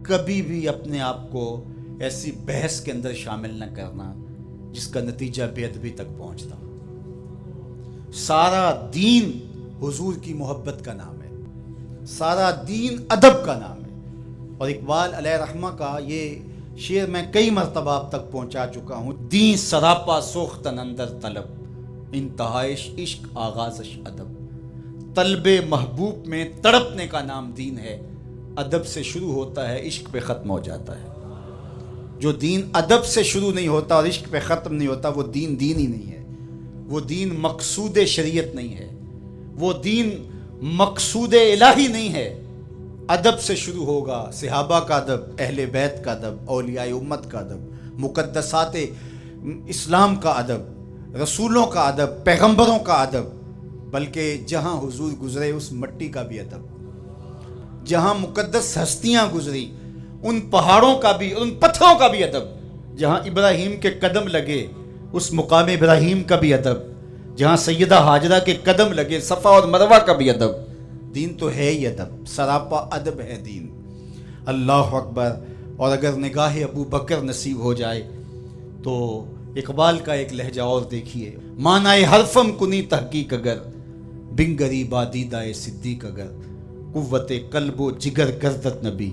کبھی بھی اپنے آپ کو ایسی بحث کے اندر شامل نہ کرنا جس کا نتیجہ بے ادبی تک پہنچتا. سارا دین حضور کی محبت کا نام ہے، سارا دین ادب کا نام ہے. اور اقبال علیہ رحمہ کا یہ شعر میں کئی مرتبہ آپ تک پہنچا چکا ہوں. دین سراپا سوختن اندر طلب، انتہائش عشق آغازش ادب. طلب محبوب میں تڑپنے کا نام دین ہے. ادب سے شروع ہوتا ہے، عشق پہ ختم ہو جاتا ہے. جو دین ادب سے شروع نہیں ہوتا اور عشق پہ ختم نہیں ہوتا، وہ دین ہی نہیں ہے. وہ دین مقصود شریعت نہیں ہے، وہ دین مقصود الہی نہیں ہے. ادب سے شروع ہوگا، صحابہ کا ادب، اہل بیت کا ادب، اولیاء امت کا ادب، مقدسات اسلام کا ادب، رسولوں کا ادب، پیغمبروں کا ادب، بلکہ جہاں حضور گزرے اس مٹی کا بھی ادب، جہاں مقدس ہستیاں گزری ان پہاڑوں کا بھی، ان پتھروں کا بھی ادب، جہاں ابراہیم کے قدم لگے اس مقام ابراہیم کا بھی ادب، جہاں سیدہ ہاجرہ کے قدم لگے صفا اور مروہ کا بھی ادب. دین تو ہے ہی ادب، سراپا ادب ہے دین. اللہ اکبر. اور اگر نگاہ ابو بکر نصیب ہو جائے تو اقبال کا ایک لہجہ اور دیکھیے. معنی حرفم کنی تحقیق اگر، بنگری بادیدہ صدیق اگر، قوت قلب و جگر گردت نبی،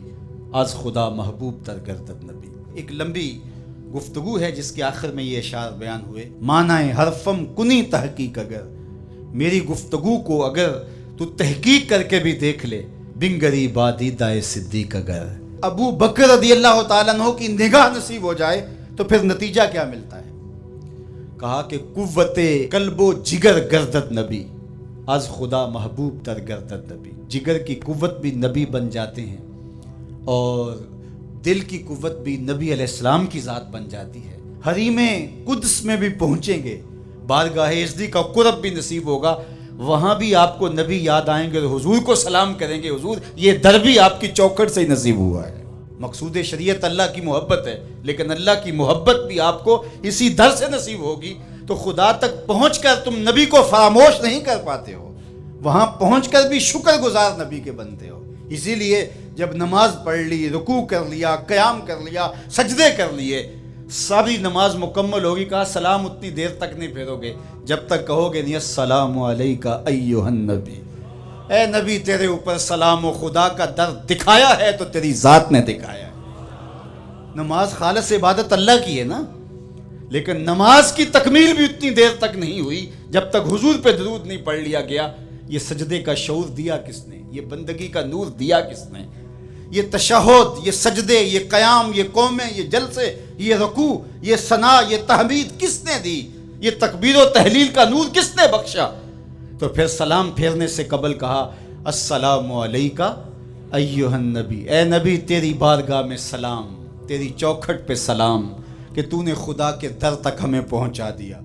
از خدا محبوب تر گردت نبی. ایک لمبی گفتگو ہے جس کے آخر میں یہ اشعار بیان ہوئے. معنی حرفم کنی تحقیق اگر، میری گفتگو کو اگر تو تحقیق کر کے بھی دیکھ لے، بنگری بادیدہ صدیق اگر. ابو بکر رضی اللہ تعالیٰ عنہ کی نگاہ نصیب ہو جائے تو پھر نتیجہ کیا ملتا ہے؟ کہا کہ قوت قلب و جگر گردت نبی، از خدا محبوب تر گردت نبی. جگر کی قوت بھی نبی بن جاتے ہیں اور دل کی قوت بھی نبی علیہ السلام کی ذات بن جاتی ہے. حریم قدس میں بھی پہنچیں گے، بارگاہ ازدی کا قرب بھی نصیب ہوگا، وہاں بھی آپ کو نبی یاد آئیں گے، حضور کو سلام کریں گے، حضور یہ در بھی آپ کی چوکھٹ سے ہی نصیب ہوا ہے. مقصود شریعت اللہ کی محبت ہے، لیکن اللہ کی محبت بھی آپ کو اسی در سے نصیب ہوگی. تو خدا تک پہنچ کر تم نبی کو فراموش نہیں کر پاتے ہو، وہاں پہنچ کر بھی شکر گزار نبی کے بنتے ہو. اسی لیے جب نماز پڑھ لی، رکوع کر لیا، قیام کر لیا، سجدے کر لیے، ساری نماز مکمل ہوگی، کہا سلام اتنی دیر تک نہیں پھیرو گے جب تک کہو گے نہیں السلام علیکہ ایھا النبی. اے نبی تیرے اوپر سلام و خدا کا در دکھایا ہے تو تیری ذات نے دکھایا ہے. نماز خالص عبادت اللہ کی ہے نا، لیکن نماز کی تکمیل بھی اتنی دیر تک نہیں ہوئی جب تک حضور پہ درود نہیں پڑھ لیا گیا. یہ سجدے کا شعور دیا کس نے؟ یہ بندگی کا نور دیا کس نے؟ یہ تشہد، یہ سجدے، یہ قیام، یہ قومیں، یہ جلسے، یہ رکوع، یہ ثنا، یہ تحمید کس نے دی؟ یہ تکبیر و تحلیل کا نور کس نے بخشا؟ تو پھر سلام پھیرنے سے قبل کہا السلام علیکہ ایھا النبی. اے نبی تیری بارگاہ میں سلام، تیری چوکھٹ پہ سلام کہ تو نے خدا کے در تک ہمیں پہنچا دیا.